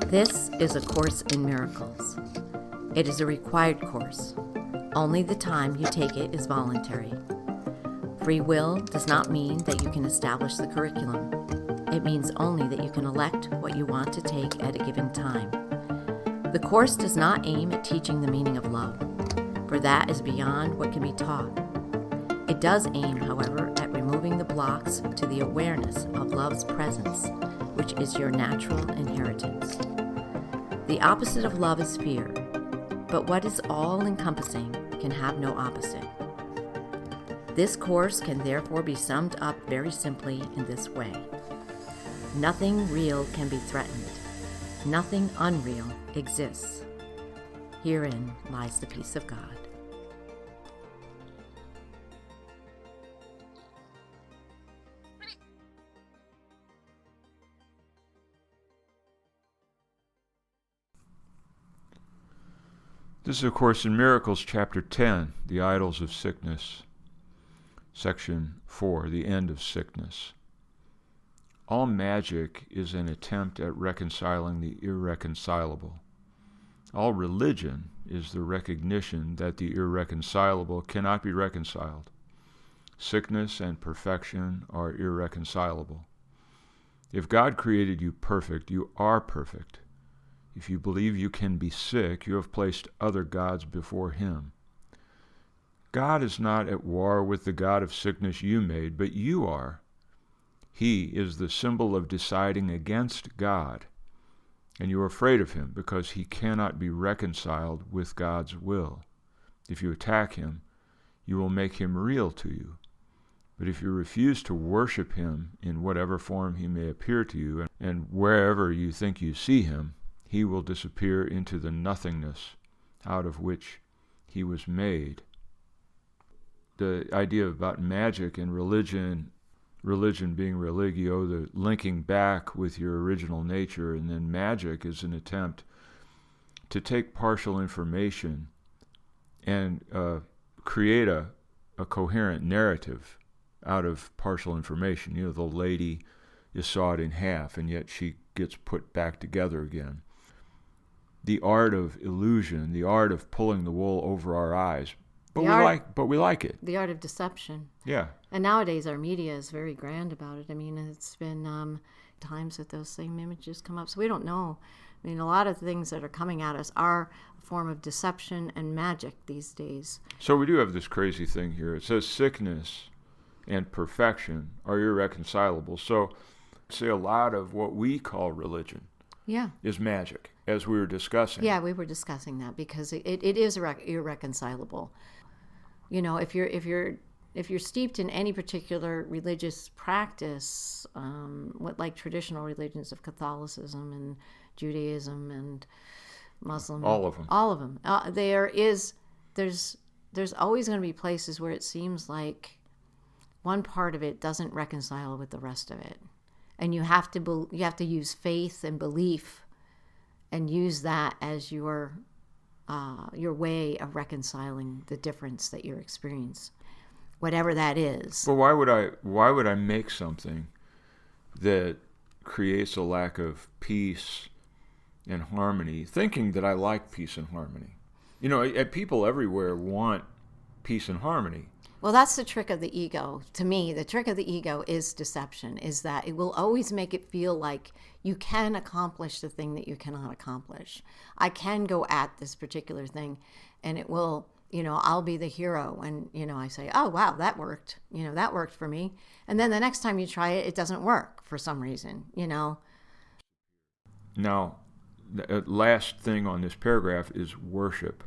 This is A Course in Miracles. It is a required course. Only the time you take it is voluntary. Free will does not mean that you can establish the curriculum. It means only that you can elect what you want to take at a given time. The course does not aim at teaching the meaning of love, for that is beyond what can be taught. It does aim, however, at removing the blocks to the awareness of love's presence, which is your natural inheritance. The opposite of love is fear, but what is all-encompassing can have no opposite. This course can therefore be summed up very simply in this way. Nothing real can be threatened. Nothing unreal exists. Herein lies the peace of God. This is A Course in Miracles, Chapter 10, The Idols of Sickness, Section 4, The End of Sickness. All magic is an attempt at reconciling the irreconcilable. All religion is the recognition that the irreconcilable cannot be reconciled. Sickness and perfection are irreconcilable. If God created you perfect, you are perfect. If you believe you can be sick, you have placed other gods before him. God is not at war with the God of sickness you made, but you are. He is the symbol of deciding against God, and you are afraid of him because he cannot be reconciled with God's will. If you attack him, you will make him real to you. But if you refuse to worship him in whatever form he may appear to you, and wherever you think you see him, he will disappear into the nothingness out of which he was made. The idea about magic and religion being religio, the linking back with your original nature, and then magic is an attempt to take partial information and create a coherent narrative out of partial information. You know, the lady is sawed in half, and yet she gets put back together again. The art of illusion, the art of pulling the wool over our eyes, but we like it. The art of deception. Yeah. And nowadays our media is very grand about it. I mean, it's been times that those same images come up, so we don't know. I mean, a lot of things that are coming at us are a form of deception and magic these days. So we do have this crazy thing here. It says sickness and perfection are irreconcilable. So say a lot of what we call religion is magic, as we were discussing. Yeah, we were discussing that because it is irreconcilable. You know, if you're steeped in any particular religious practice, like traditional religions of Catholicism and Judaism and Muslim, all of them, there's always going to be places where it seems like one part of it doesn't reconcile with the rest of it. And you have to use faith and belief, and use that as your way of reconciling the difference that you're experiencing, whatever that is. Well, why would I make something that creates a lack of peace and harmony, thinking that I like peace and harmony? You know, people everywhere want peace and harmony. Well, that's the trick of the ego. To me, the trick of the ego is deception, is that it will always make it feel like you can accomplish the thing that you cannot accomplish. I can go at this particular thing, and it will, I'll be the hero. And, I say, oh, wow, that worked. That worked for me. And then the next time you try it, it doesn't work for some reason, Now, the last thing on this paragraph is worship.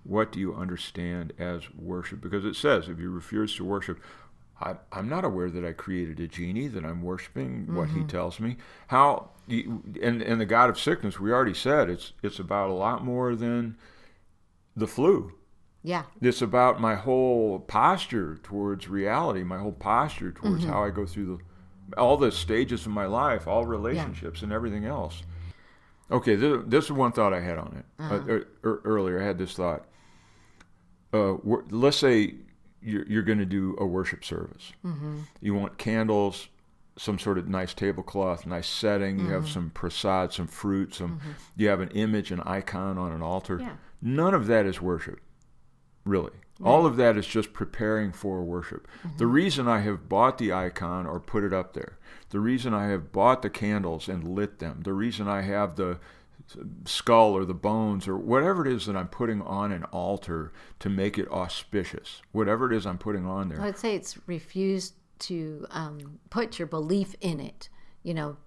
What do you understand as worship? Because it says, if you refuse to worship, I'm not aware that I created a genie, that I'm worshiping what he tells me. And the God of sickness, we already said, it's about a lot more than the flu. Yeah. It's about my whole posture towards reality, my whole posture towards how I go through all the stages of my life, all relationships and everything else. Okay, this is one thought I had on it. Earlier, I had this thought. Let's say you're going to do a worship service. You want candles some sort of nice tablecloth, nice setting. You have some prasad, some fruit, you have an image, an icon on an altar. Yeah. None of that is worship, really. Right. All of that is just preparing for worship. The reason I have bought the icon or put it up there, the reason I have bought the candles and lit them, the reason I have the skull or the bones or whatever it is that I'm putting on an altar to make it auspicious, whatever it is I'm putting on there. I'd say it's refused to put your belief in it,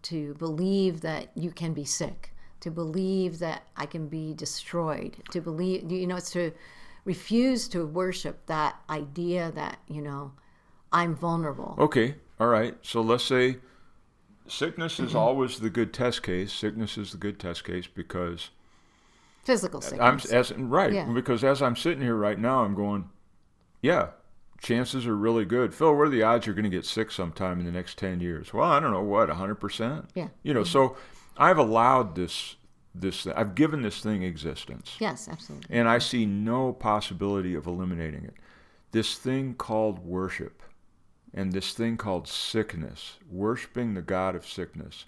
to believe that you can be sick, to believe that I can be destroyed, to believe, it's to refuse to worship that idea that, I'm vulnerable. Okay, all right. So let's say sickness is always the good test case. Sickness is the good test case because physical sickness. Because as I'm sitting here right now, I'm going, yeah, chances are really good. Phil, what are the odds you're going to get sick sometime in the next 10 years? Well, I don't know, 100%? Yeah. So I've allowed this I've given this thing existence. Yes, absolutely. And I see no possibility of eliminating it. This thing called worship and this thing called sickness, worshiping the God of sickness,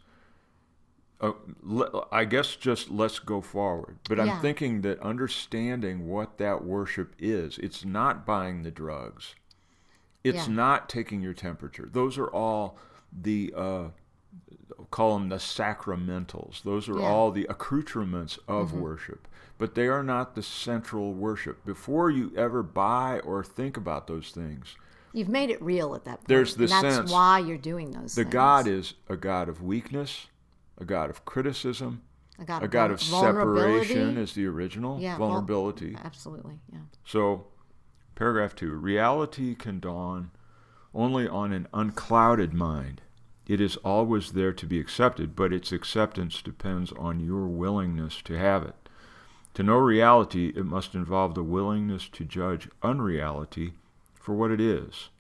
I guess just let's go forward. But I'm thinking that understanding what that worship is, it's not buying the drugs. It's not taking your temperature. Those are all the, call them the sacramentals. Those are all the accoutrements of worship. But they are not the central worship. Before you ever buy or think about those things, you've made it real at that point. There's the sense. That's why you're doing those things. The God is a God of weakness, a God of criticism, a God of separation is the original, vulnerability. Absolutely, yeah. So, paragraph 2, reality can dawn only on an unclouded mind. It is always there to be accepted, but its acceptance depends on your willingness to have it. To know reality, it must involve the willingness to judge unreality for what it is.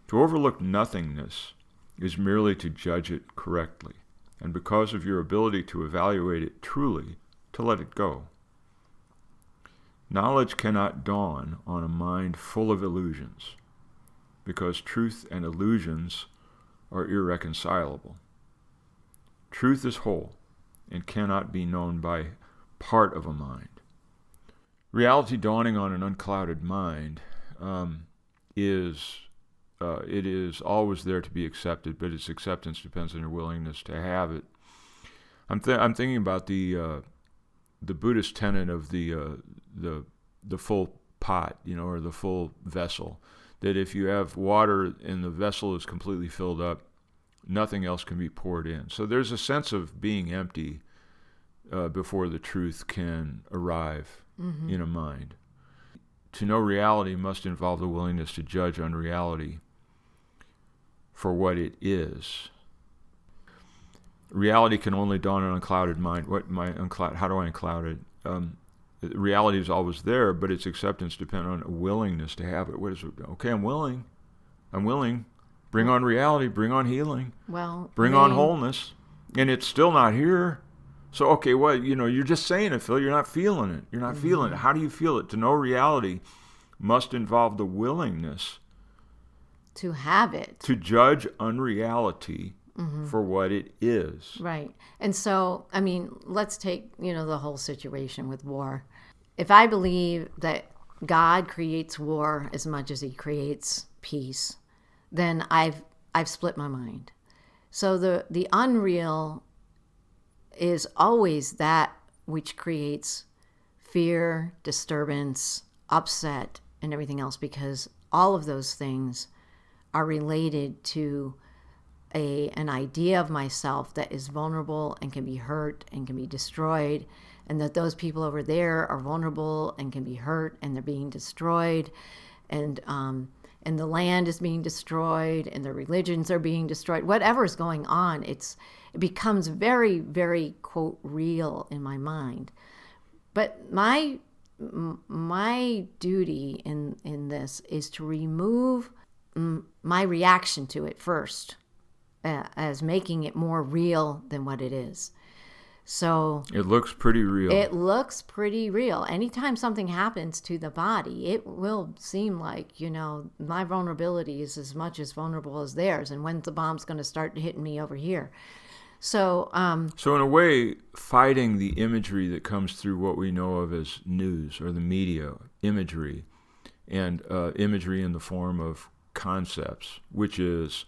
To overlook nothingness is merely to judge it correctly, and because of your ability to evaluate it truly, to let it go. Knowledge cannot dawn on a mind full of illusions, because truth and illusions are irreconcilable. Truth is whole and cannot be known by part of a mind. Reality dawning on an unclouded mind it is always there to be accepted, but its acceptance depends on your willingness to have it. I'm thinking about the Buddhist tenet of the full pot, or the full vessel. That if you have water and the vessel is completely filled up, nothing else can be poured in. So there's a sense of being empty before the truth can arrive in a mind. To know reality must involve the willingness to judge unreality for what it is. Reality can only dawn on an unclouded mind. How do I uncloud it? Reality is always there, but its acceptance depends on a willingness to have it. What is it? Okay, I'm willing. Bring on reality. Bring on healing. Bring on wholeness. And it's still not here. So, okay, you're just saying it, Phil. You're not feeling it. You're not feeling it. How do you feel it? To know reality must involve the willingness to have it. To judge unreality for what it is. Right. And so, let's take, the whole situation with war. If I believe that God creates war as much as he creates peace, then I've split my mind. So the unreal is always that which creates fear, disturbance, upset, and everything else, because all of those things are related to an idea of myself that is vulnerable and can be hurt and can be destroyed, and that those people over there are vulnerable and can be hurt and they're being destroyed, and the land is being destroyed and the religions are being destroyed. Whatever is going on, it becomes very, very, quote, real in my mind. But my duty in this is to remove my reaction to it first, as making it more real than what it is. So it looks pretty real. It looks pretty real. Anytime something happens to the body, it will seem like, my vulnerability is as much as vulnerable as theirs. And when's the bomb's going to start hitting me over here? So in a way, fighting the imagery that comes through what we know of as news or the media imagery, and imagery in the form of concepts, which is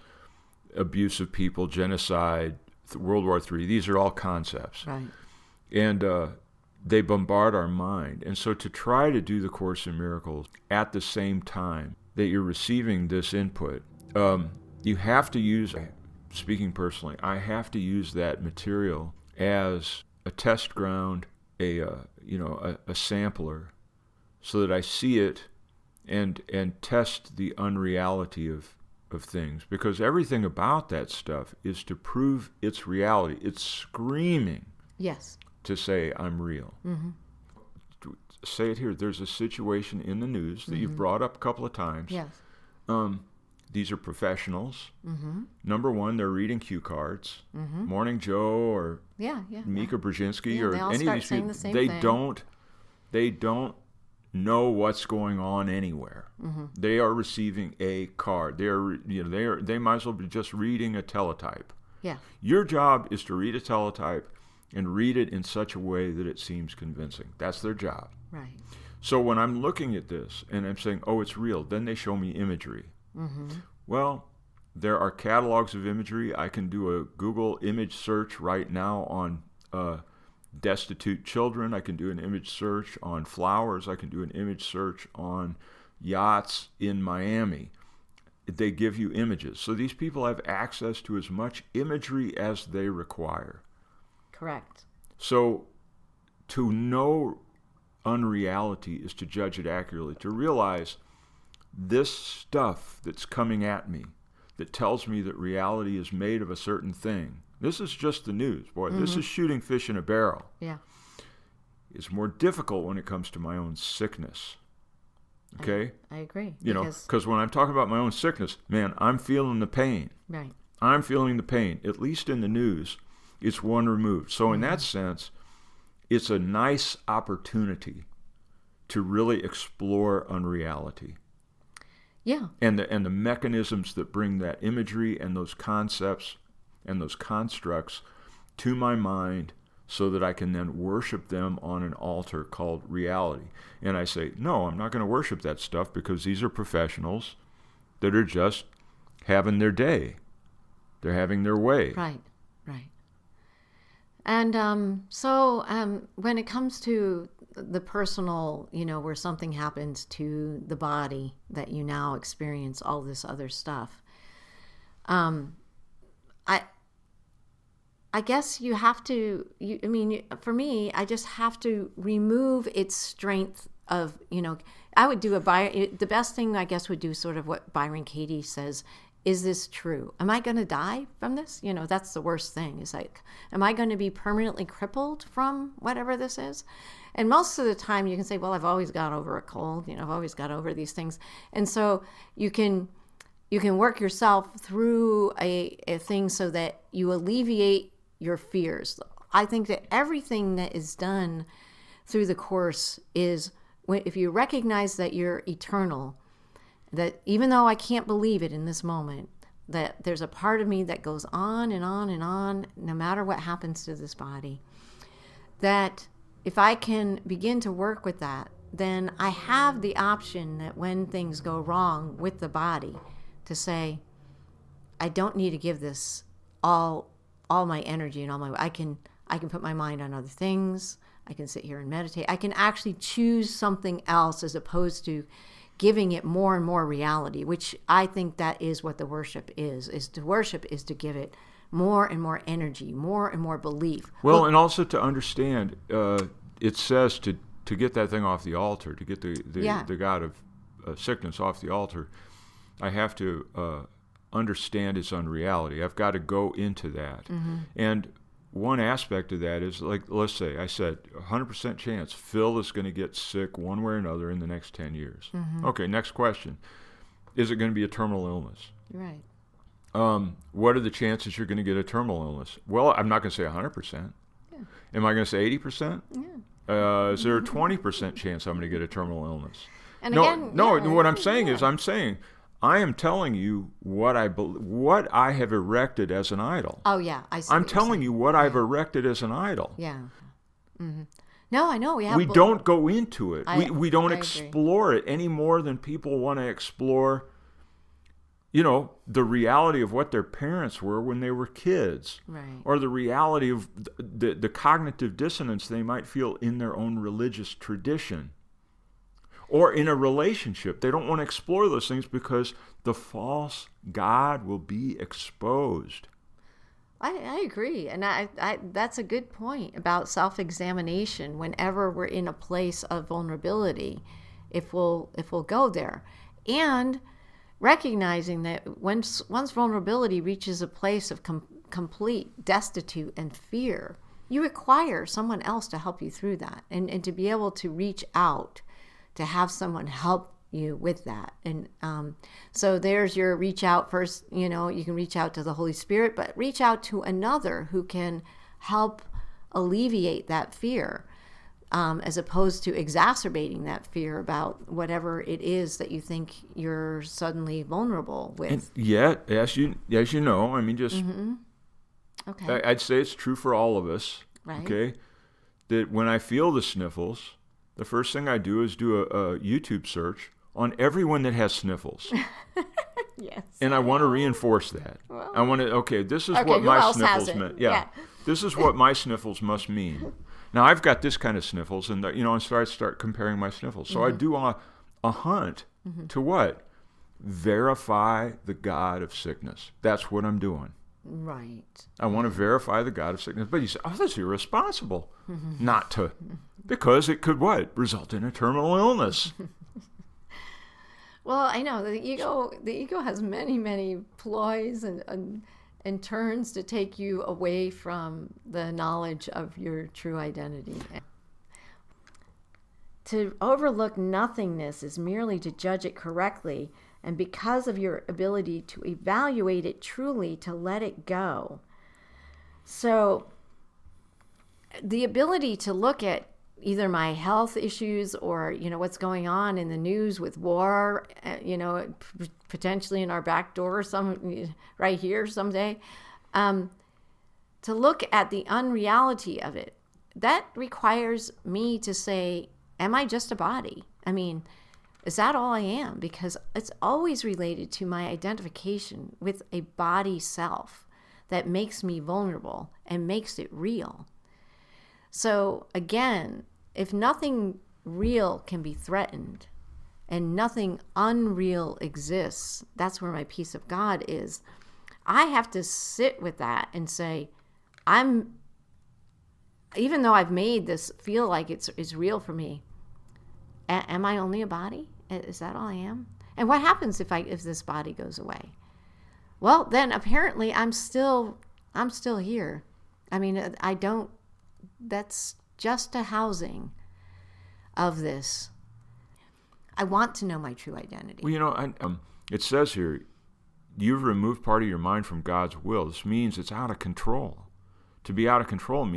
abuse of people, genocide, World War III. These are all concepts. Right. And they bombard our mind. And so to try to do the Course in Miracles at the same time that you're receiving this input, you have to use, speaking personally, I have to use that material as a test ground, a sampler, so that I see it and test the unreality of things, because everything about that stuff is to prove its reality. It's screaming yes to say I'm real. Mm-hmm. Say it here. There's a situation in the news that you've brought up a couple of times. Yes. These are professionals. Mm-hmm. Number one, they're reading cue cards. Mm-hmm. Morning Joe or Mika Brzezinski or any of these people. They don't know what's going on anywhere. Mm-hmm. They are receiving a card. They might as well be just reading a teletype. Yeah. Your job is to read a teletype and read it in such a way that it seems convincing. That's their job. Right. So when I'm looking at this and I'm saying, oh, it's real, then they show me imagery. Mm-hmm. Well, there are catalogs of imagery. I can do a Google image search right now on destitute children. I can do an image search on flowers. I can do an image search on yachts in Miami. They give you images. So these people have access to as much imagery as they require. Correct. So to know unreality is to judge it accurately, to realize this stuff that's coming at me that tells me that reality is made of a certain thing. This is just the news. Boy, this is shooting fish in a barrel. Yeah. It's more difficult when it comes to my own sickness. Okay? I agree. Because when I'm talking about my own sickness, man, I'm feeling the pain. Right. I'm feeling the pain. At least in the news, it's one removed. So in that sense, it's a nice opportunity to really explore unreality. Yeah. And the mechanisms that bring that imagery and those concepts and those constructs to my mind so that I can then worship them on an altar called reality. And I say, no, I'm not going to worship that stuff because these are professionals that are just having their day. They're having their way. Right, right. And so when it comes to the personal, where something happens to the body that you now experience all this other stuff, I guess you have to, for me, I just have to remove its strength of, I would do the best thing I guess would do sort of what Byron Katie says, is this true? Am I going to die from this? That's the worst thing, is like, am I going to be permanently crippled from whatever this is? And most of the time you can say, well, I've always got over a cold, I've always got over these things. And so you can work yourself through a thing so that you alleviate your fears. I think that everything that is done through the Course is, if you recognize that you're eternal, that even though I can't believe it in this moment, that there's a part of me that goes on and on and on, no matter what happens to this body, that if I can begin to work with that, then I have the option that when things go wrong with the body, to say, I don't need to give this all my energy and all my, I can put my mind on other things. I can sit here and meditate. I can actually choose something else as opposed to giving it more and more reality, which I think that is what the worship is to worship is to give it more and more energy, more and more belief. Well, and also to understand, it says to get that thing off the altar, to get the god of sickness off the altar, I have to understand its unreality. I've got to go into that. Mm-hmm. And one aspect of that is, like, let's say I said 100% chance Phil is going to get sick one way or another in the next 10 years. Mm-hmm. Okay, next question. Is it going to be a terminal illness? Right. What are the chances you're going to get a terminal illness? Well, I'm not going to say 100%. Yeah. Am I going to say 80%? Yeah. Is there a 20% chance I'm going to get a terminal illness? And No, again, no. yeah, What I'm saying yeah. is, I am telling you what I have erected as an idol. Oh, yeah. I see I'm what you're telling saying. you what I've erected as an idol. Yeah. Mm-hmm. No, I know. We don't go into it. We don't I agree. explore it any more than people want to explore, the reality of what their parents were when they were kids. Right. Or the reality of the cognitive dissonance they might feel in their own religious tradition. Or in a relationship. They don't want to explore those things because the false God will be exposed. I agree. And I that's a good point about self-examination whenever we're in a place of vulnerability, if we'll go there. And recognizing that once vulnerability reaches a place of complete destitute and fear, you require someone else to help you through that and to be able to reach out, to have someone help you with that. And so there's your reach out first. You can reach out to the Holy Spirit, but reach out to another who can help alleviate that fear, as opposed to exacerbating that fear about whatever it is that you think you're suddenly vulnerable with. And yet, as you know, I mean, just Okay. I'd say it's true for all of us. Right. Okay, that when I feel the sniffles, the first thing I do is do a YouTube search on everyone that has sniffles. Yes. And I want to reinforce that. Well, I want to, this is okay, what who my else has sniffles it? meant. Yeah. This is what my sniffles must mean. Now, I've got this kind of sniffles, and so I start comparing my sniffles. So I do a hunt to what? Verify the God of sickness. That's what I'm doing. Right. I want to verify the God of sickness. But you say, that's irresponsible not to, because it could what? Result in a terminal illness. Well, I know the ego has many, many ploys and turns to take you away from the knowledge of your true identity. To overlook nothingness is merely to judge it correctly, and because of your ability to evaluate it truly, to let it go. So the ability to look at either my health issues or, what's going on in the news with war, potentially in our back door, right here someday, to look at the unreality of it, that requires me to say, am I just a body? I mean, is that all I am? Because it's always related to my identification with a body self that makes me vulnerable and makes it real. So again, if nothing real can be threatened and nothing unreal exists, that's where my peace of God is. I have to sit with that and say, even though I've made this feel like it's real for me, am I only a body? Is that all I am? And what happens if this body goes away? Well, then apparently I'm still here. I mean, that's just a housing of this. I want to know my true identity. Well, it says here, you've removed part of your mind from God's will. This means it's out of control. To be out of control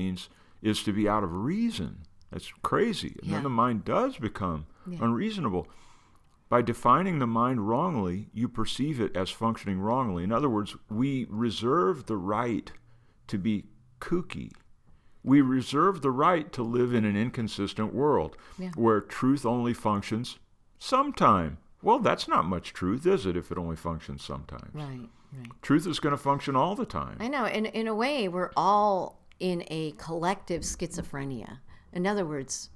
is to be out of reason. That's crazy. And then the mind does become unreasonable. By defining the mind wrongly, you perceive it as functioning wrongly. In other words, we reserve the right to be kooky. We reserve the right to live in an inconsistent world where truth only functions sometime. Well, that's not much truth, is it, if it only functions sometimes? Right. Truth is going to function all the time. I know. And in a way, we're all in a collective schizophrenia. In other words,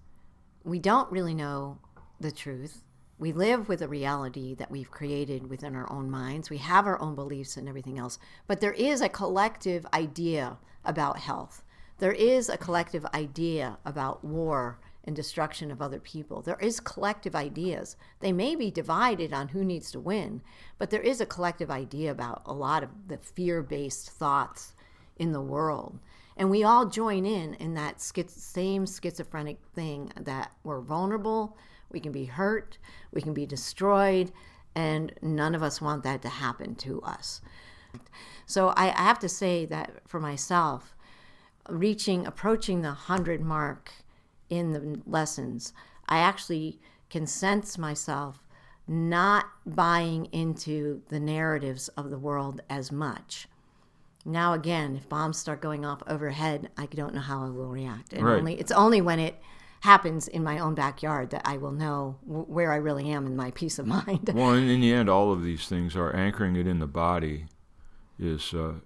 we don't really know the truth. We live with a reality that we've created within our own minds. We have our own beliefs and everything else. But there is a collective idea about health. There is a collective idea about war and destruction of other people. There is collective ideas. They may be divided on who needs to win, but there is a collective idea about a lot of the fear-based thoughts in the world. And we all join in that same schizophrenic thing that we're vulnerable, we can be hurt, we can be destroyed, and none of us want that to happen to us. So I have to say that for myself, approaching the 100 mark in the lessons, I actually can sense myself not buying into the narratives of the world as much. Now again, if bombs start going off overhead, I don't know how I will react. And Right. it's only when it happens in my own backyard that I will know where I really am in my peace of mind. Well, in the end, all of these things are anchoring it in the body is the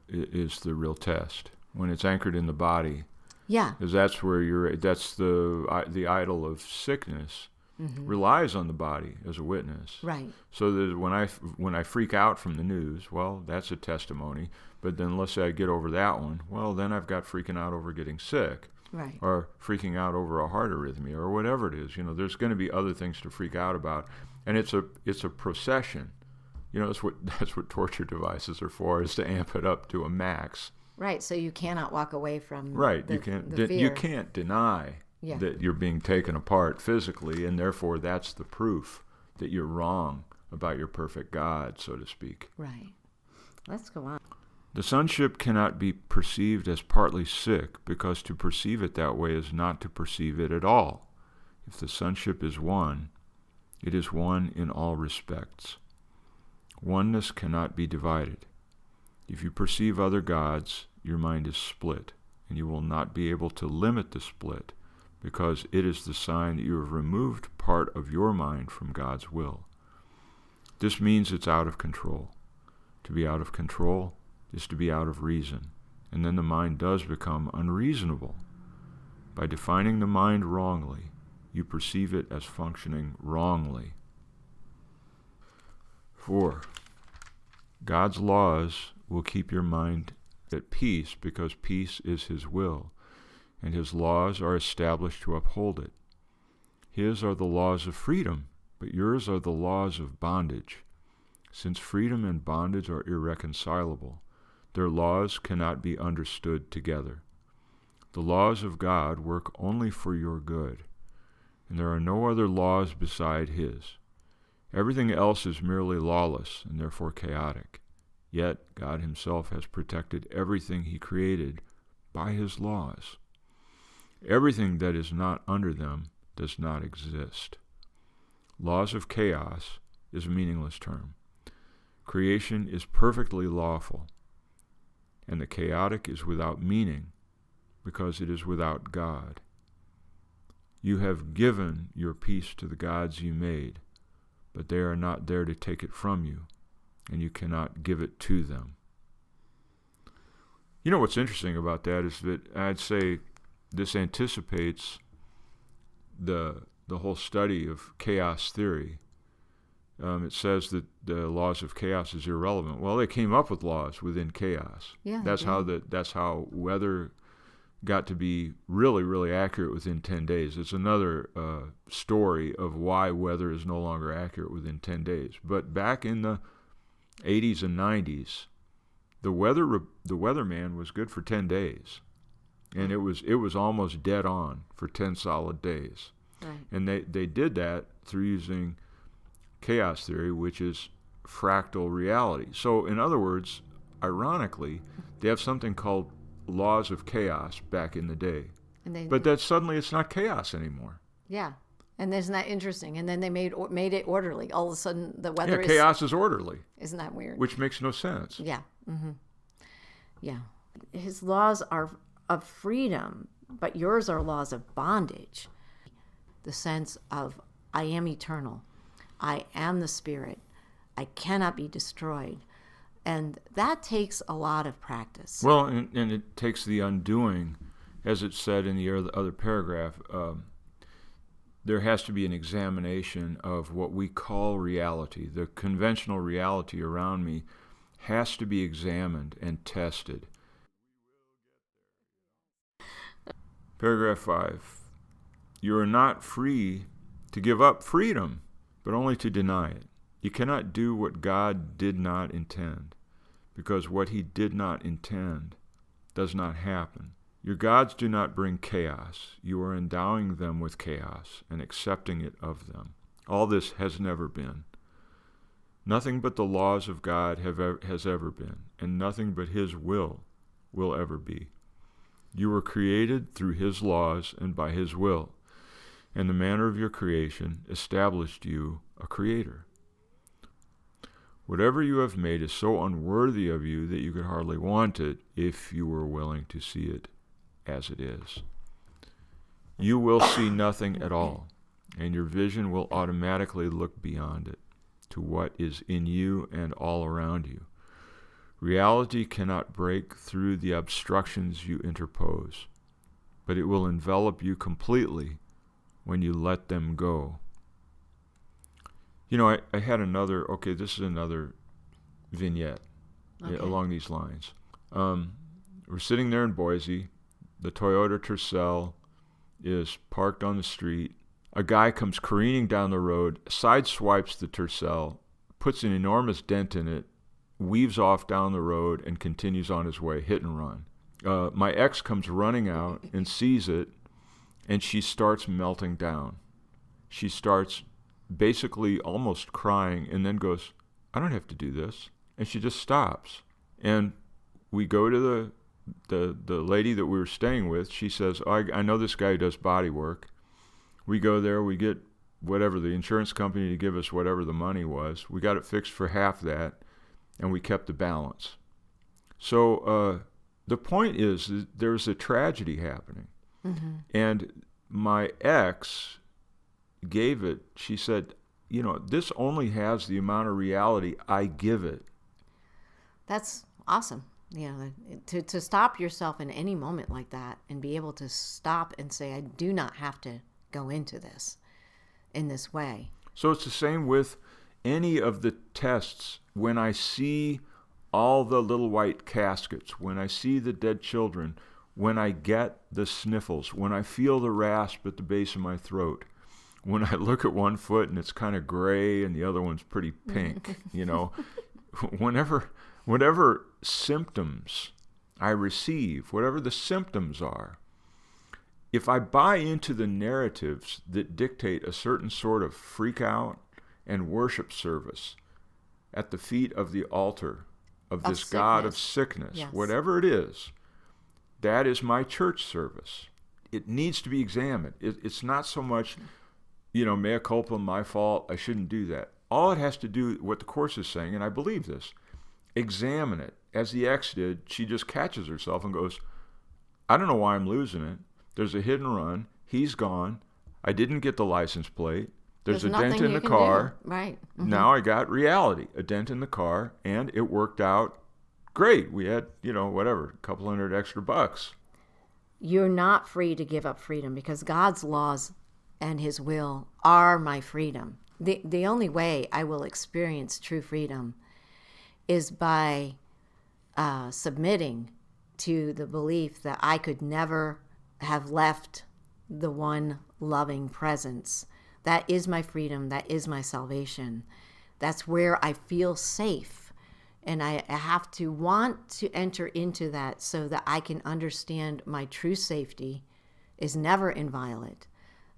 real test. When it's anchored in the body, Yeah. because that's where that's the idol of sickness. Mm-hmm. Relies on the body as a witness. Right. So that when I freak out from the news, well, that's a testimony. But then let's say I get over that one, well, then I've got freaking out over getting sick. Right. Or freaking out over a heart arrhythmia or whatever it is. There's going to be other things to freak out about. And it's a procession. That's what torture devices are for, is to amp it up to a max. Right. So you cannot walk away from Right. the You fear. can't deny Yeah. that you're being taken apart physically, and therefore that's the proof that you're wrong about your perfect God, so to speak. Right. Let's go on. The sonship cannot be perceived as partly sick, because to perceive it that way is not to perceive it at all. If the sonship is one, it is one in all respects. Oneness cannot be divided. If you perceive other gods, your mind is split, and you will not be able to limit the split, because it is the sign that you have removed part of your mind from God's will. This means it's out of control. To be out of control is to be out of reason, and then the mind does become unreasonable. By defining the mind wrongly, you perceive it as functioning wrongly. 4. God's laws will keep your mind at peace, because peace is His will, and His laws are established to uphold it. His are the laws of freedom, but yours are the laws of bondage. Since freedom and bondage are irreconcilable, their laws cannot be understood together. The laws of God work only for your good, and there are no other laws beside His. Everything else is merely lawless and therefore chaotic. Yet God Himself has protected everything He created by His laws. Everything that is not under them does not exist. Laws of chaos is a meaningless term. Creation is perfectly lawful, and the chaotic is without meaning because it is without God. You have given your peace to the gods you made, but they are not there to take it from you, and you cannot give it to them. What's interesting about that is that I'd say this anticipates the whole study of chaos theory. It says that the laws of chaos is irrelevant. Well, they came up with laws within chaos. Yeah, that's how weather got to be really, really accurate within 10 days. It's another story of why weather is no longer accurate within 10 days. But back in the 80s and 90s, the weatherman was good for 10 days, and it was almost dead on for 10 solid days. Right. And they did that through using chaos theory, which is fractal reality. So in other words, ironically, they have something called laws of chaos back in the day. But that suddenly it's not chaos anymore. Yeah. And isn't that interesting? And then they made it orderly. All of a sudden the weather is... chaos is orderly. Isn't that weird? Which makes no sense. Yeah. Mm-hmm. Yeah. His laws are of freedom, but yours are laws of bondage. The sense of, I am eternal. I am the Spirit. I cannot be destroyed. And that takes a lot of practice. Well, and it takes the undoing, as it said in the other paragraph. There has to be an examination of what we call reality. The conventional reality around me has to be examined and tested. Paragraph 5. You are not free to give up freedom, but only to deny it. You cannot do what God did not intend, because what He did not intend does not happen. Your gods do not bring chaos. You are endowing them with chaos and accepting it of them. All this has never been. Nothing but the laws of God has ever been, and nothing but His will ever be. You were created through his laws and by his will, and the manner of your creation established you a creator. Whatever you have made is so unworthy of you that you could hardly want it if you were willing to see it as it is. You will see nothing at all, and your vision will automatically look beyond it to what is in you and all around you. Reality cannot break through the obstructions you interpose, but it will envelop you completely when you let them go. You know, I had another, this is another vignette along these lines. We're sitting there in Boise. The Toyota Tercel is parked on the street. A guy comes careening down the road, sideswipes the Tercel, puts an enormous dent in it, weaves off down the road, and continues on his way, hit and run. My ex comes running out and sees it, and she starts melting down. She starts basically almost crying, and then goes, I don't have to do this. And she just stops. And we go to the lady that we were staying with. She says, I know this guy who does body work. We go there, we get whatever, the insurance company to give us whatever the money was. We got it fixed for half that, and we kept the balance. So the point is there's a tragedy happening. Mm-hmm. And my ex gave it, she said, this only has the amount of reality I give it. That's awesome. To stop yourself in any moment like that and be able to stop and say, I do not have to go into this in this way. So it's the same with any of the tests. When I see all the little white caskets, when I see the dead children, when I get the sniffles, when I feel the rasp at the base of my throat, when I look at one foot and it's kind of gray and the other one's pretty pink, whatever symptoms I receive, whatever the symptoms are, if I buy into the narratives that dictate a certain sort of freak out and worship service at the feet of the altar of this sickness. God of sickness, yes. Whatever it is, that is my church service. It needs to be examined. It's not so much, mea culpa, my fault, I shouldn't do that. All it has to do, what the Course is saying, and I believe this, examine it. As the ex did, she just catches herself and goes, I don't know why I'm losing it. There's a hit and run. He's gone. I didn't get the license plate. There's a dent in the car. Right. Mm-hmm. Now I got reality, a dent in the car, and it worked out great. We had, a couple hundred extra bucks. You're not free to give up freedom because God's laws and his will are my freedom. The only way I will experience true freedom is by submitting to the belief that I could never have left the one loving presence. That is my freedom. That is my salvation. That's where I feel safe. And I have to want to enter into that so that I can understand my true safety is never inviolate.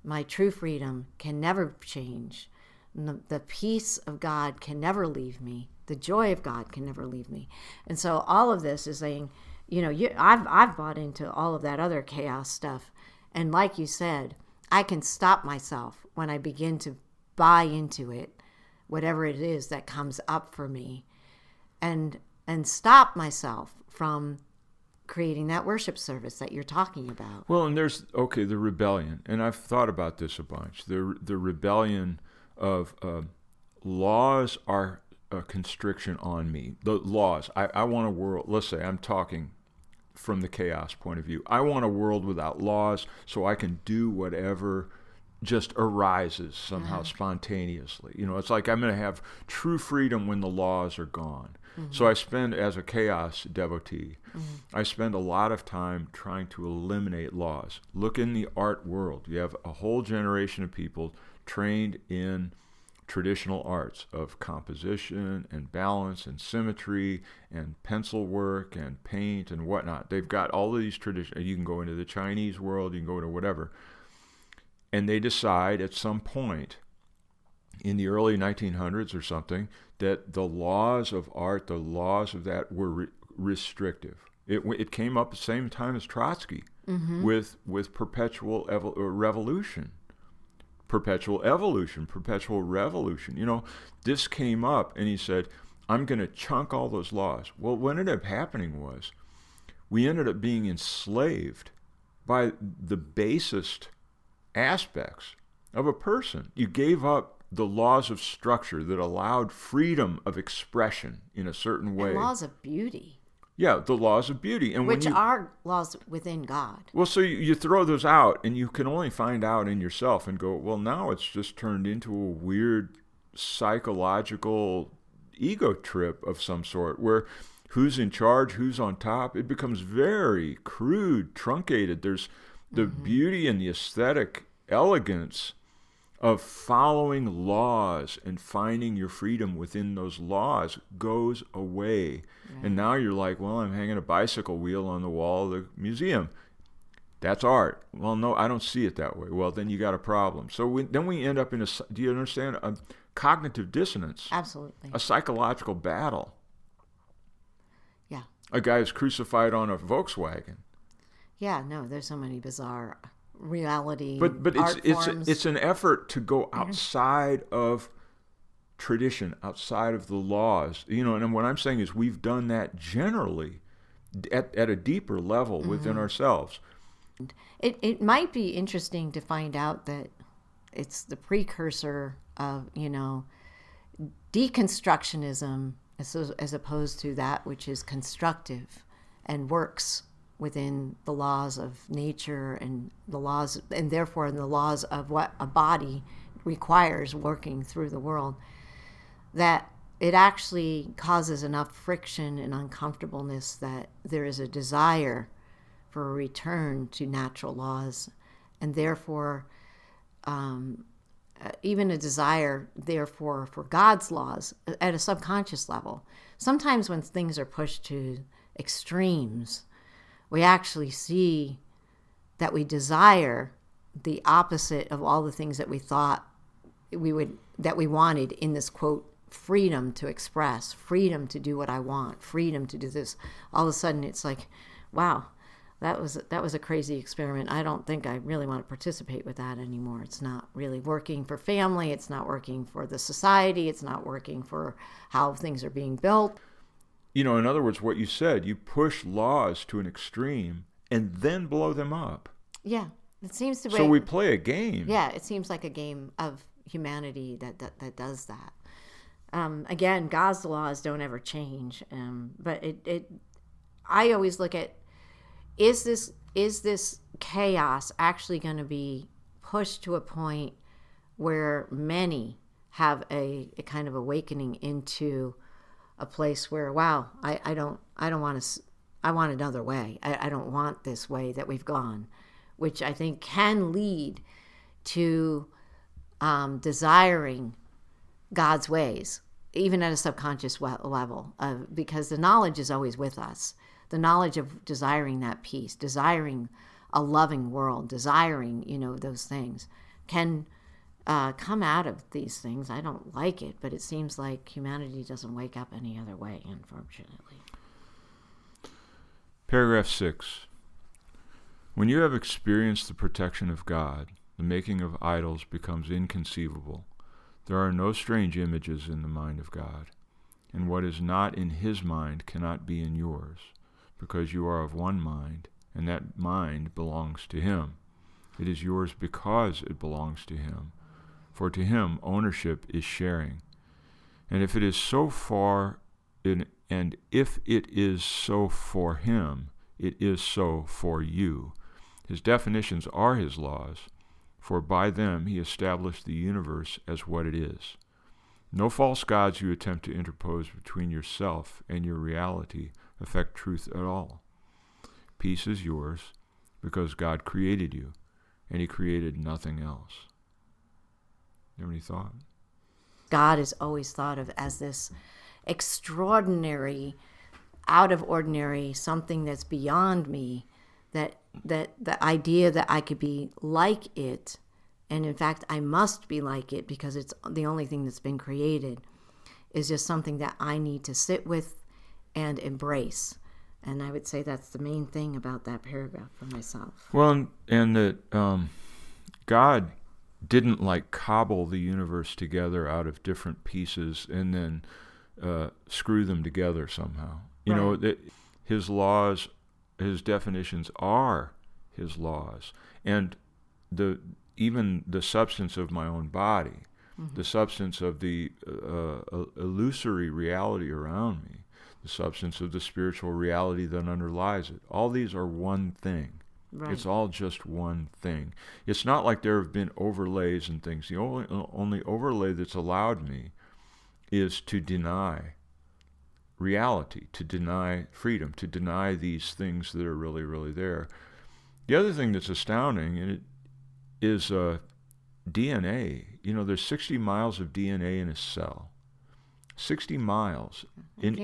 My true freedom can never change. The peace of God can never leave me. The joy of God can never leave me. And so all of this is saying, I've bought into all of that other chaos stuff. And like you said, I can stop myself when I begin to buy into it, whatever it is that comes up for me, and stop myself from creating that worship service that you're talking about. Well, and there's, the rebellion. And I've thought about this a bunch. The rebellion of laws are a constriction on me. The laws. I want a world, let's say I'm talking from the chaos point of view. I want a world without laws so I can do whatever just arises somehow spontaneously. It's like I'm going to have true freedom when the laws are gone. Mm-hmm. So I spend, as a chaos devotee, I spend a lot of time trying to eliminate laws. Look in the art world. You have a whole generation of people trained in traditional arts of composition and balance and symmetry and pencil work and paint and whatnot. They've got all of these traditions. You can go into the Chinese world, you can go to whatever. And they decide at some point in the early 1900s or something that the laws of art, the laws of that were restrictive. It came up the same time as Trotsky with perpetual revolution. Perpetual evolution, perpetual revolution. This came up, and he said, I'm going to chunk all those laws. Well, what ended up happening was we ended up being enslaved by the basest aspects of a person. You gave up the laws of structure that allowed freedom of expression in a certain way. And laws of beauty. Yeah, the laws of beauty. And which are laws within God. Well, so you throw those out, and you can only find out in yourself and go, well, now it's just turned into a weird psychological ego trip of some sort, where who's in charge, who's on top. It becomes very crude, truncated. There's the beauty and the aesthetic elegance of following laws and finding your freedom within those laws goes away. Right. And now you're like, well, I'm hanging a bicycle wheel on the wall of the museum. That's art. Well, no, I don't see it that way. Well, then you got a problem. So then we end up in do you understand, a cognitive dissonance. Absolutely. A psychological battle. Yeah. A guy is crucified on a Volkswagen. Yeah, no, there's so many bizarre reality. But it's an effort to go outside of tradition, outside of the laws. And what I'm saying is we've done that generally at a deeper level within ourselves. It might be interesting to find out that it's the precursor of, deconstructionism as opposed to that which is constructive and works within the laws of nature and the laws, and therefore the laws of what a body requires working through the world, that it actually causes enough friction and uncomfortableness that there is a desire for a return to natural laws, and therefore even a desire, therefore, for God's laws at a subconscious level. Sometimes when things are pushed to extremes, we actually see that we desire the opposite of all the things that we thought that we wanted in this, quote, freedom to express, freedom to do what I want, freedom to do this. All of a sudden it's like, wow, that was a crazy experiment. I don't think I really want to participate with that anymore. It's not really working for family. It's not working for the society. It's not working for how things are being built. In other words, what you said, you push laws to an extreme and then blow them up. Yeah, it seems to be. So we play a game. Yeah, it seems like a game of humanity that does that. Again, God's laws don't ever change, but I always look at, is this chaos actually going to be pushed to a point where many have a kind of awakening into a place where, wow, I don't want to, I want another way. I don't want this way that we've gone, which I think can lead to desiring God's ways, even at a subconscious level, because the knowledge is always with us. The knowledge of desiring that peace, desiring a loving world, desiring, those things can come out of these things. I don't like it, but it seems like humanity doesn't wake up any other way, unfortunately. Paragraph 6. When you have experienced the protection of God, the making of idols becomes inconceivable. There are no strange images in the mind of God, and what is not in his mind cannot be in yours, because you are of one mind, and that mind belongs to him. It is yours because it belongs to him. For to him ownership is sharing. And if it is so for him, it is so for you. His definitions are his laws, for by them he established the universe as what it is. No false gods you attempt to interpose between yourself and your reality affect truth at all. Peace is yours because God created you, and he created nothing else. You have any thought? God is always thought of as this extraordinary, out of ordinary, something that's beyond me, that the idea that I could be like it, and in fact I must be like it because it's the only thing that's been created, is just something that I need to sit with and embrace. And I would say that's the main thing about that paragraph for myself. Well, and that God didn't like cobble the universe together out of different pieces and then screw them together somehow. You know, that his laws, his definitions are his laws. And even the substance of my own body, the substance of the illusory reality around me, the substance of the spiritual reality that underlies it. All these are one thing. Right. It's all just one thing. It's not like there have been overlays and things. The only overlay that's allowed me is to deny reality, to deny freedom, to deny these things that are really, really there. The other thing that's astounding is DNA. You know, there's 60 miles of DNA in a cell. 60 miles in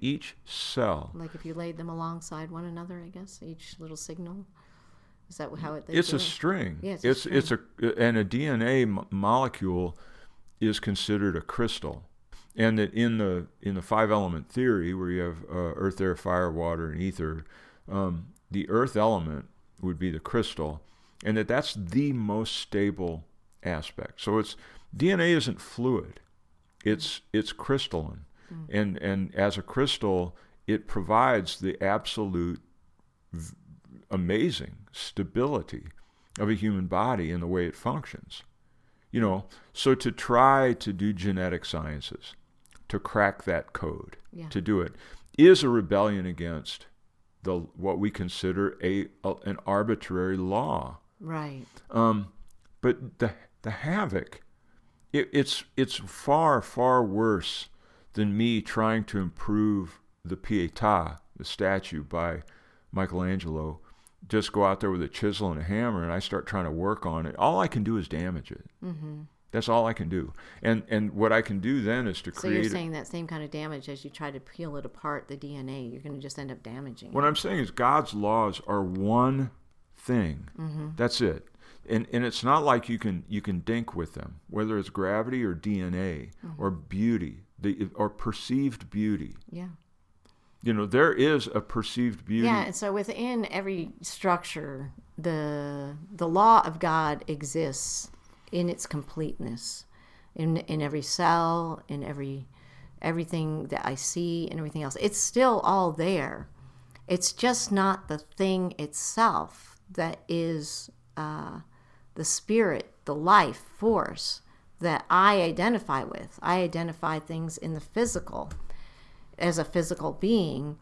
each cell. Like if you laid them alongside one another, I guess, each little signal. Is that how it? It's a string. Yeah, it's a DNA molecule is considered a crystal, and that in the 5-element theory, where you have earth, air, fire, water, and ether, the earth element would be the crystal, and that's the most stable aspect. So DNA isn't fluid. It's crystalline, and as a crystal, it provides the absolute amazing stability of a human body in the way it functions. You know, so to try to do genetic sciences, to crack that code, to do it, is a rebellion against what we consider an arbitrary law. Right. But the havoc. It's far, far worse than me trying to improve the Pietà, the statue by Michelangelo. Just go out there with a chisel and a hammer, and I start trying to work on it. All I can do is damage it. Mm-hmm. That's all I can do. And what I can do then is to create... So you're saying that same kind of damage as you try to peel it apart, the DNA, you're going to just end up damaging What I'm saying is God's laws are one thing. Mm-hmm. That's it. And it's not like you can dink with them, whether it's gravity or DNA or beauty, or perceived beauty. Yeah. You know, there is a perceived beauty. Yeah, and so within every structure, the law of God exists in its completeness, in every cell, in everything that I see and everything else. It's still all there. It's just not the thing itself that is... the spirit, the life force that I identify with. I identify things in the physical. As a physical being,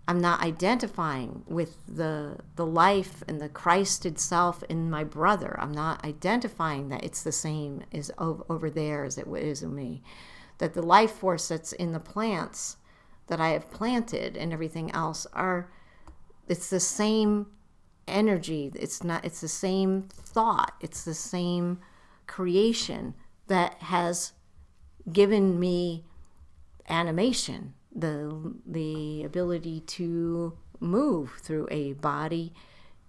I'm not identifying with the life and the Christ itself in my brother. I'm not identifying that it's the same as over there as it is in me. That the life force that's in the plants that I have planted and everything else it's the same energy. It's the same thought. It's the same creation that has given me animation, the ability to move through a body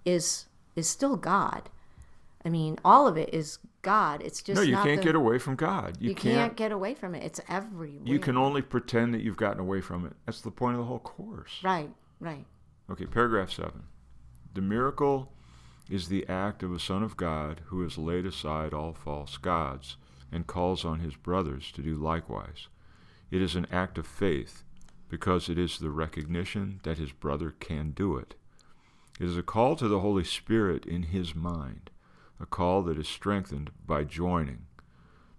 is still God. I mean, all of it is God. It's just you can't get away from God. You can't get away from it. It's everywhere. You can only pretend that you've gotten away from it. That's the point of the whole course. Right. Okay, paragraph 7. The miracle is the act of a Son of God who has laid aside all false gods and calls on his brothers to do likewise. It is an act of faith because it is the recognition that his brother can do it. It is a call to the Holy Spirit in his mind, a call that is strengthened by joining.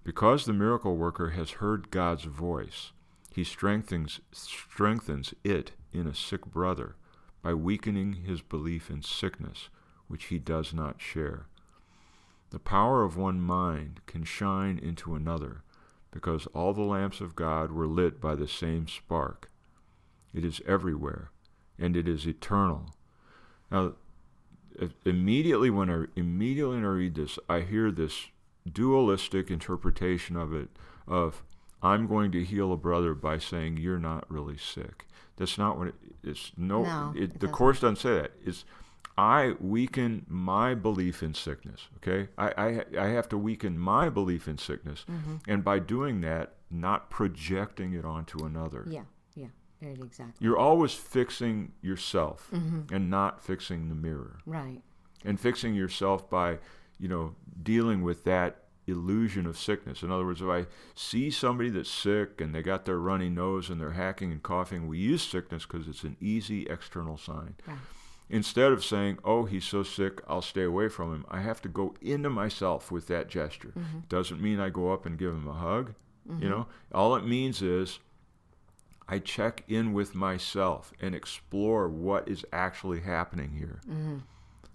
Because the miracle worker has heard God's voice, he strengthens it in a sick brother, by weakening his belief in sickness, which he does not share. The power of one mind can shine into another, because all the lamps of God were lit by the same spark. It is everywhere, and it is eternal. Now, immediately when I read this, I hear this dualistic interpretation of it, of I'm going to heal a brother by saying you're not really sick. That's not what it is. The Course doesn't say that. It's I weaken my belief in sickness. Okay, I have to weaken my belief in sickness, and by doing that, not projecting it onto another. Yeah. Right, exactly. You're always fixing yourself and not fixing the mirror. Right. And fixing yourself by, dealing with that illusion of sickness. In other words, if I see somebody that's sick and they got their runny nose and they're hacking and coughing, we use sickness because it's an easy external sign. Right. Instead of saying, oh, he's so sick, I'll stay away from him, I have to go into myself with that gesture. Doesn't mean I go up and give him a hug. All it means is I check in with myself and explore what is actually happening here.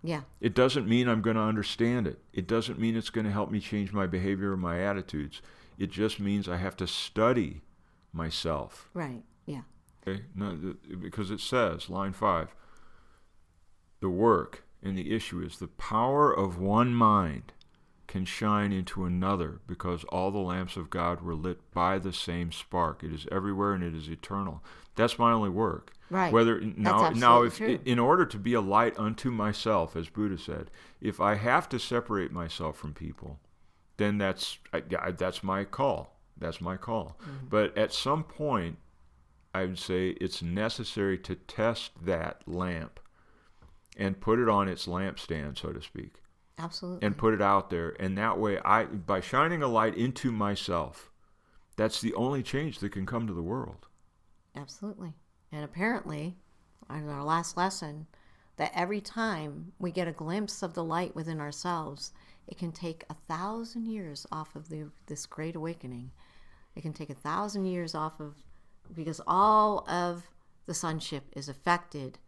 Yeah. It doesn't mean I'm going to understand it. It doesn't mean it's going to help me change my behavior or my attitudes. It just means I have to study myself. Right. Yeah. Okay? No, because it says, line 5, the work and the issue is the power of one mind can shine into another because all the lamps of God were lit by the same spark. It is everywhere and it is eternal. That's my only work. Right. In order to be a light unto myself, as Buddha said, if I have to separate myself from people, then that's my call. That's my call. But at some point, I would say it's necessary to test that lamp and put it on its lampstand, so to speak. Absolutely. And put it out there. And that way, by shining a light into myself, that's the only change that can come to the world. Absolutely. And apparently, in our last lesson, that every time we get a glimpse of the light within ourselves, it can take 1,000 years off of this great awakening. It can take 1,000 years off of, because all of the sonship is affected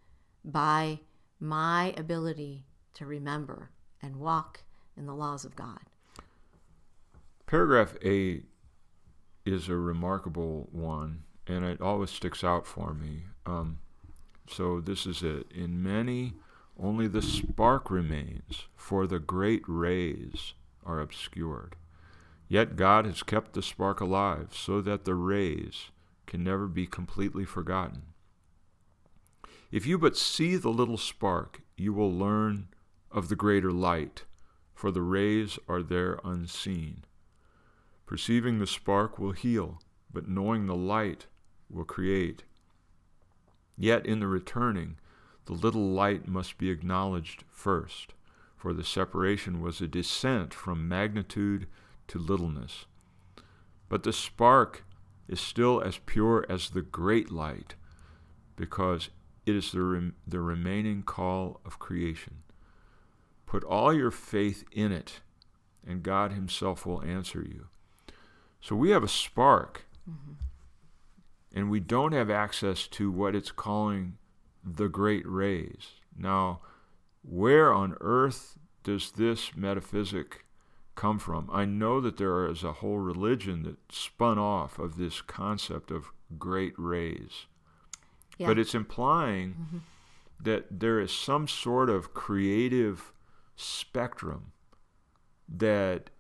by my ability to remember and walk in the laws of God. Paragraph 8 is a remarkable one, and it always sticks out for me. So this is it. In many, only the spark remains, for the great rays are obscured. Yet God has kept the spark alive, so that the rays can never be completely forgotten. If you but see the little spark, you will learn of the greater light, for the rays are there unseen. Perceiving the spark will heal, but knowing the light will create. Yet in the returning, the little light must be acknowledged first, for the separation was a descent from magnitude to littleness. But the spark is still as pure as the great light, because it is the remaining call of creation. Put all your faith in it, and God himself will answer you. So we have a spark, and we don't have access to what it's calling the great rays. Now, where on earth does this metaphysic come from? I know that there is a whole religion that spun off of this concept of great rays. Yeah. But it's implying that there is some sort of creative spectrum that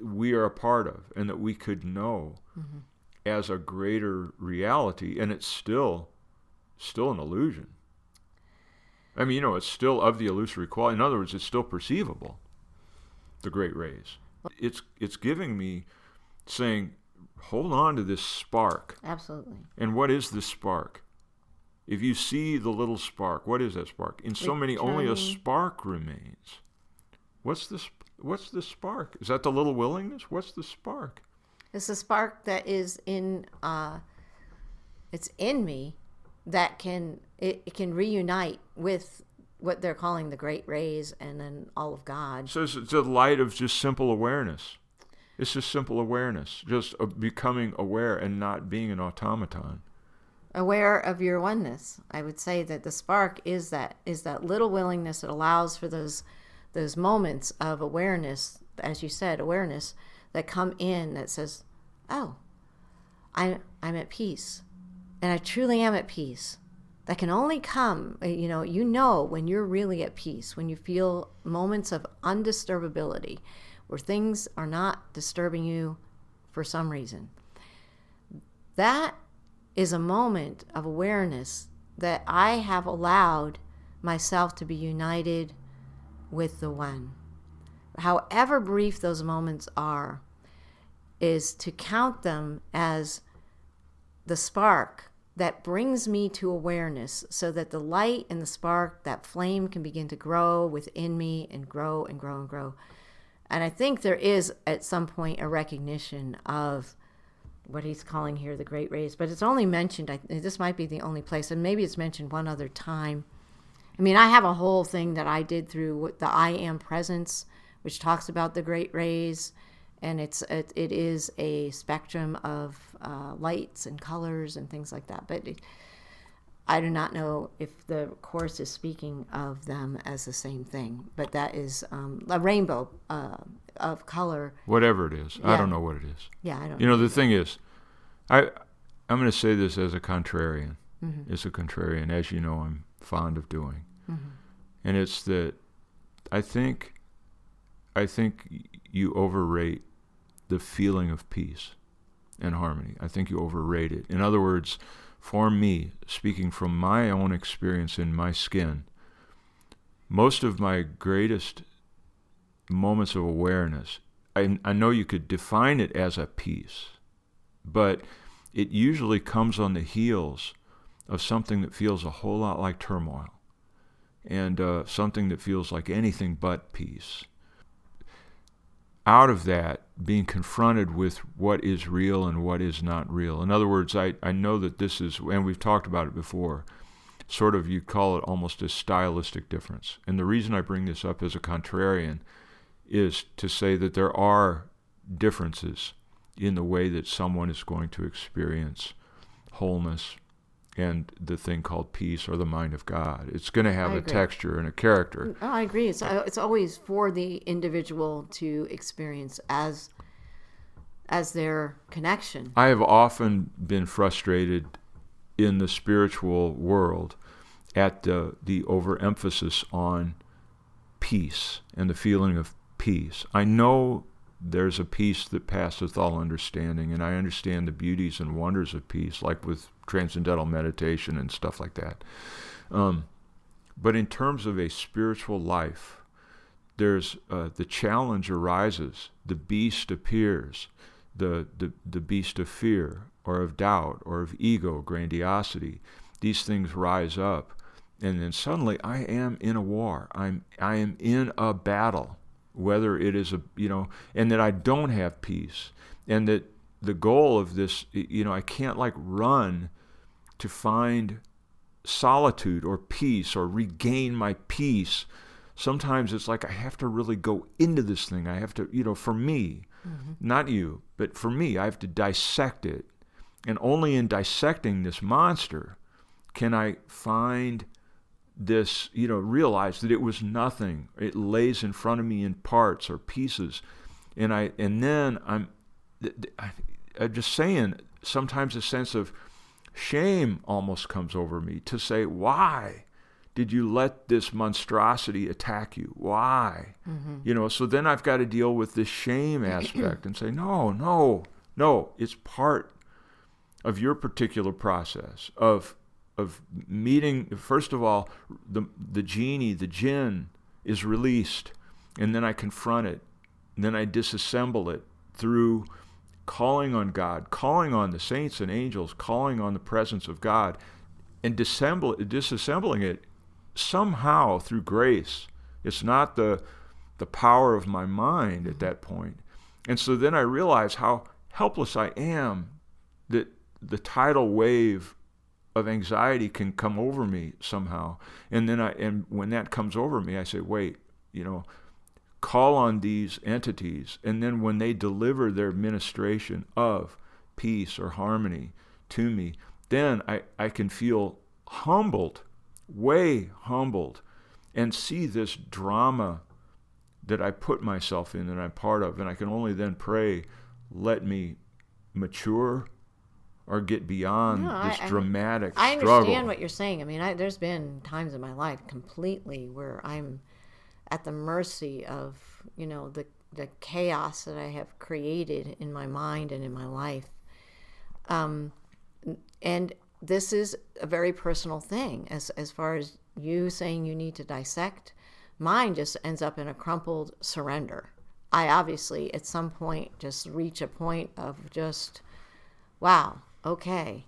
we are a part of and that we could know as a greater reality, and it's still an illusion. I mean, it's still of the illusory quality. In other words, it's still perceivable, the great rays. It's giving me, saying, hold on to this spark. Absolutely. And what is this spark? If you see the little spark, what is that spark? In so many, only a spark remains. What's the spark? Is that the little willingness? What's the spark? It's the spark that is it's in me that can reunite with what they're calling the great rays and then all of God. So it's the light of just simple awareness. It's just simple awareness, just becoming aware and not being an automaton. Aware of your oneness. I would say that the spark is that little willingness that allows for those moments of awareness, as you said, awareness that come in that says, oh, I'm at peace. And I truly am at peace. That can only come, when you're really at peace, when you feel moments of undisturbability, where things are not disturbing you for some reason. That is a moment of awareness that I have allowed myself to be united with the One. However brief those moments are, is to count them as the spark that brings me to awareness, so that the light and the spark, that flame, can begin to grow within me and grow and grow and grow. And I think there is at some point a recognition of what he's calling here the great rays, but it's only mentioned, this might be the only place, and maybe it's mentioned one other time. I mean, I have a whole thing that I did through the I Am Presence, which talks about the great rays, and it is a spectrum of lights and colors and things like that. But I do not know if the Course is speaking of them as the same thing, but that is a rainbow of color. Whatever it is. Yeah. I don't know what it is. Yeah, I don't know. You know, the thing is, I'm going to say this as a contrarian. Mm-hmm. As a contrarian, as you know, I'm fond of doing. Mm-hmm. And it's that I think you overrate the feeling of peace and harmony. I think you overrate it. In other words, for me, speaking from my own experience in my skin, most of my greatest moments of awareness, I know you could define it as a peace, but it usually comes on the heels of something that feels a whole lot like turmoil, and something that feels like anything but peace. Out of that, being confronted with what is real and what is not real. In other words, I know that this is, and we've talked about it before, sort of, you call it almost a stylistic difference. And the reason I bring this up as a contrarian is to say that there are differences in the way that someone is going to experience wholeness and the thing called peace or the mind of God. It's going to have a texture and a character. Oh, I agree. It's always for the individual to experience as their connection. I have often been frustrated in the spiritual world at the overemphasis on peace and the feeling of peace. I know there's a peace that passeth all understanding, and I understand the beauties and wonders of peace, like with transcendental meditation and stuff like that. But in terms of a spiritual life, there's the challenge arises. The beast appears, the beast of fear or of doubt or of ego, grandiosity. These things rise up, and then suddenly I am in a war. I am in a battle. Whether it is and that I don't have peace, and that the goal of this, I can't run to find solitude or peace or regain my peace. Sometimes it's like I have to really go into this thing. I have to, for me, not you, but for me, I have to dissect it. And only in dissecting this monster can I find this, realize that it was nothing. It lays in front of me in parts or pieces. And then I'm just saying, sometimes a sense of shame almost comes over me to say, why did you let this monstrosity attack you? Why? Mm-hmm. So then I've got to deal with this shame aspect and say, no, it's part of your particular process of meeting. First of all, the genie, the jinn, is released, and then I confront it, and then I disassemble it through calling on God, calling on the saints and angels, calling on the presence of God, and disassembling it somehow through grace. It's not the power of my mind at that point. And so then I realize how helpless I am, that the tidal wave of anxiety can come over me somehow. And then when that comes over me, I say, wait, call on these entities. And then when they deliver their ministration of peace or harmony to me, then I can feel humbled, way humbled, and see this drama that I put myself in, that I'm part of. And I can only then pray, let me mature or get beyond this dramatic struggle. I understand what you're saying. I mean, there's been times in my life completely where I'm at the mercy of, the chaos that I have created in my mind and in my life. And this is a very personal thing. As far as you saying you need to dissect, mine just ends up in a crumpled surrender. I obviously, at some point, just reach a point of just, wow, okay,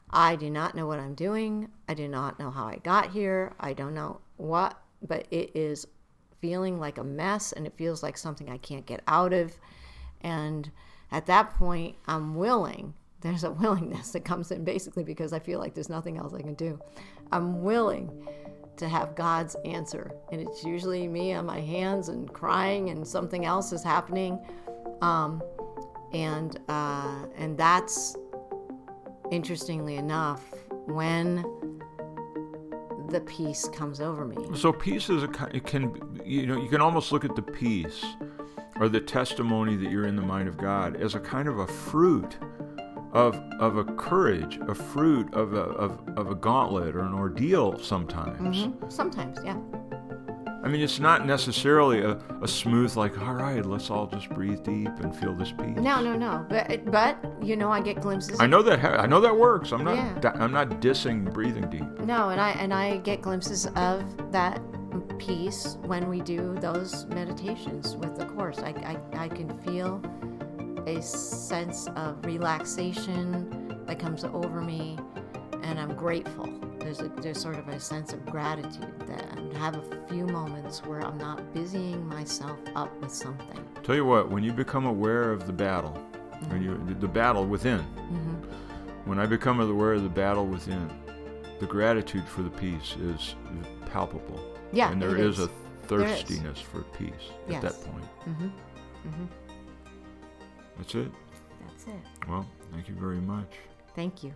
I do not know what I'm doing. I do not know how I got here. I don't know what, but it is feeling like a mess, and it feels like something I can't get out of. And at that point, I'm willing. There's a willingness that comes in basically because I feel like there's nothing else I can do. I'm willing to have God's answer. And it's usually me on my hands and crying and something else is happening. And that's, interestingly enough, when the peace comes over me. So peace is it can, you can almost look at the peace or the testimony that you're in the mind of God as a kind of a fruit of a courage, a fruit of a gauntlet or an ordeal sometimes. Mm-hmm. Sometimes, yeah. I mean, it's not necessarily a smooth, like, all right, let's all just breathe deep and feel this peace. No. But I get glimpses. I know that works. I'm not dissing breathing deep. No, and I get glimpses of that peace when we do those meditations with the Course. I can feel a sense of relaxation that comes over me, and I'm grateful. There's sort of a sense of gratitude that I have a few moments where I'm not busying myself up with something. Tell you what, when you become aware of the battle, Mm-hmm. the battle within, Mm-hmm. when I become aware of the battle within, the gratitude for the peace is palpable. Yeah, and there is a There is. thirstiness for peace Yes. at that point. Mm-hmm. Mm-hmm. That's it. That's it. Well, thank you very much. Thank you.